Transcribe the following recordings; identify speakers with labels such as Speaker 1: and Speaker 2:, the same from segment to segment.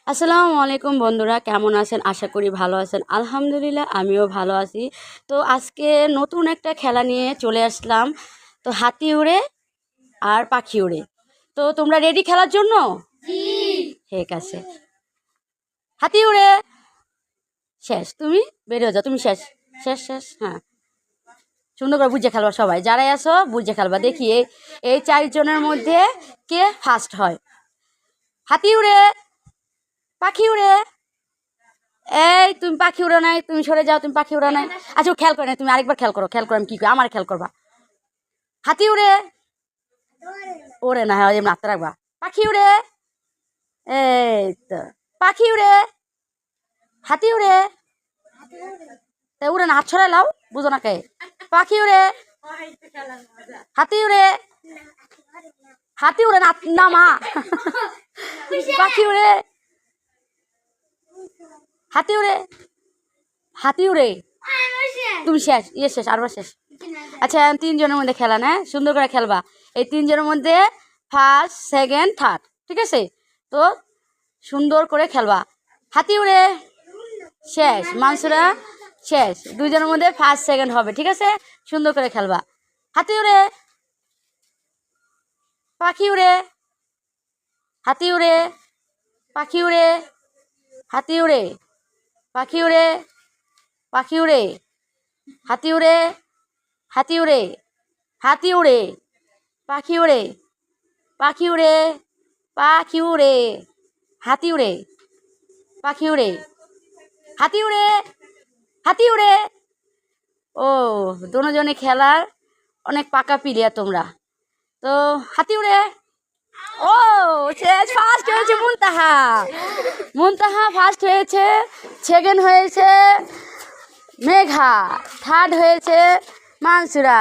Speaker 1: আসসালামু আলাইকুম বন্ধুরা, কেমন আছেন? আশা করি ভালো আছেন। আলহামদুলিল্লাহ আমিও ভালো আছি। তো আজকে নতুন একটা খেলা নিয়ে চলে আসলাম। তো হাতি উড়ে আর পাখি উড়ে। তো তোমরা রেডি খেলার জন্য? ঠিক আছে। হাতি উড়ে শেষ, তুমি বেরিয়ে যাও, তুমি শেষ। শেষ শেষ, হ্যাঁ। সুন্দর করে বুঝে খেলবা, সবাই যারাই আসো বুঝে খেলবা। দেখি এই 4 জনের মধ্যে কে ফার্স্ট হয়। হাতি উড়ে পাখি উড়ে। এই তুমি পাখি উড়ো নাই, তুমি সরে যাও, তুমি পাখি উড়ো নাই। আচ্ছা ও খেয়াল করে না, তুমি আরেকবার খেয়াল করো, খেয়াল করো আমি কি করি, আমার খেয়াল করবা। হাতি উড়ে ওরে না, হ্যাঁ এমনি হাতে রাখবা। পাখি উড়ে, এই তো পাখি উড়ে। হাতি উড়ে, তা উড়ে না, হাত ছড়াই লাও, বুঝো না কে। পাখি উড়ে, হাতি উড়ে। হাতি উড়ে না, না মা। পাখি উড়ে, হাতি উড়ে। হাতি উড়ে, তুমি শেষ, ইয়ে শেষ, আরবার শেষ। আচ্ছা 3 জনের মধ্যে খেলা না, সুন্দর করে খেলবা। এই 3 জনের মধ্যে ফার্স্ট সেকেন্ড থার্ড, ঠিক আছে? তো সুন্দর করে খেলবা। হাতি উড়ে শেষ, মানসুরা শেষ। 2 জনের মধ্যে ফার্স্ট সেকেন্ড হবে, ঠিক আছে? সুন্দর করে খেলবা। হাতি উড়ে পাখি উড়ে, হাতি উড়ে পাখি উড়ে, হাতি উড়ে পাখি উড়ে, পাখি উড়ে হাতি উড়ে, হাতি উড়ে, হাতি উড়ে পাখি উড়ে, পাখি উড়ে, পাখি উড়ে, হাতি উড়ে, পাখি উড়ে, হাতি উড়ে, হাতি উড়ে। ও দুজনে খেলার অনেক পাকা প্লেয়ার তোমরা। তো হাতি উড়ে, ও শেষ, ফার্স্ট হয়েছে মুনতাহা। মুনতাহা ফার্স্ট হয়েছে, সেকেন্ড হয়েছে মেঘা, থার্ড হয়েছে মানসুরা।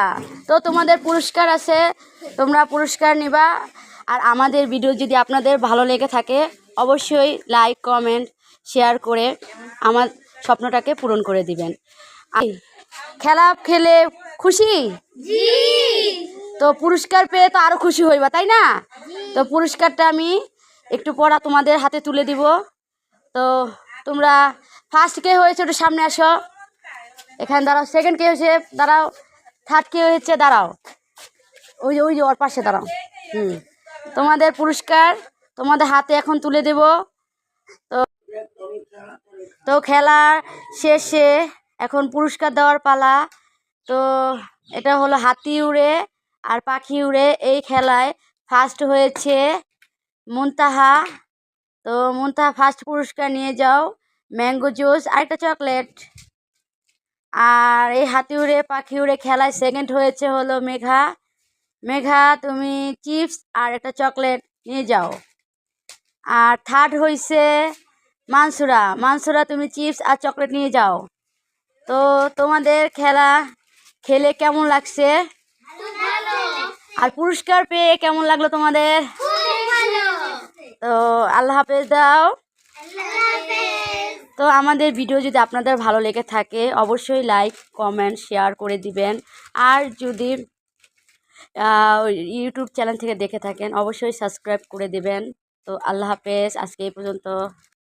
Speaker 1: তো তোমাদের পুরস্কার আছে, তোমরা পুরস্কার নিবা। আর আমাদের ভিডিও যদি আপনাদের ভালো লেগে থাকে অবশ্যই লাইক কমেন্ট শেয়ার করে আমার স্বপ্নটাকে পূরণ করে দিবেন। খেলা খেলে খুশি? তো পুরস্কার পেয়ে তো আরো খুশি হইবা, তাই না? তো পুরস্কারটা আমি একটু পড়া তোমাদের হাতে তুলে দিব। তো তোমরা ফার্স্ট কে হয়েছে একটু সামনে আসো, এখানে দাঁড়াও। সেকেন্ড কে হয়েছে দাঁড়াও। থার্ড কে হয়েছে দাঁড়াও, ওই যে ওর পাশে দাঁড়াও। তোমাদের পুরস্কার তোমাদের হাতে এখন তুলে দেব। তো তো খেলা শেষে এখন পুরস্কার দেওয়ার পালা। তো এটা হলো হাতি উড়ে আর পাখি উড়ে। এই খেলায় ফার্স্ট হয়েছে মুনতাহা। তো মুনতাহা ফার্স্ট পুরস্কার নিয়ে যাও, ম্যাঙ্গো জুস আর একটা চকলেট। আর এই হাতি উড়ে পাখি উড়ে খেলায় সেকেন্ড হয়েছে হলো মেঘা। মেঘা তুমি চিপস আর একটা চকলেট নিয়ে যাও। আর থার্ড হয়েছে মানসুরা। মানসুরা তুমি চিপস আর চকলেট নিয়ে যাও। তো তোমাদের খেলা খেলে কেমন লাগছে আর পুরস্কার পেয়ে কেমন লাগলো তোমাদের? তো আল্লাহ হাফেজ দাও। তো আমাদের ভিডিও যদি আপনাদের ভালো লেগে থাকে অবশ্যই লাইক কমেন্ট শেয়ার করে দিবেন। আর যদি ইউটিউব চ্যানেল থেকে দেখে থাকেন অবশ্যই সাবস্ক্রাইব করে দিবেন। তো আল্লাহ হাফেজ, আজকে এই পর্যন্ত।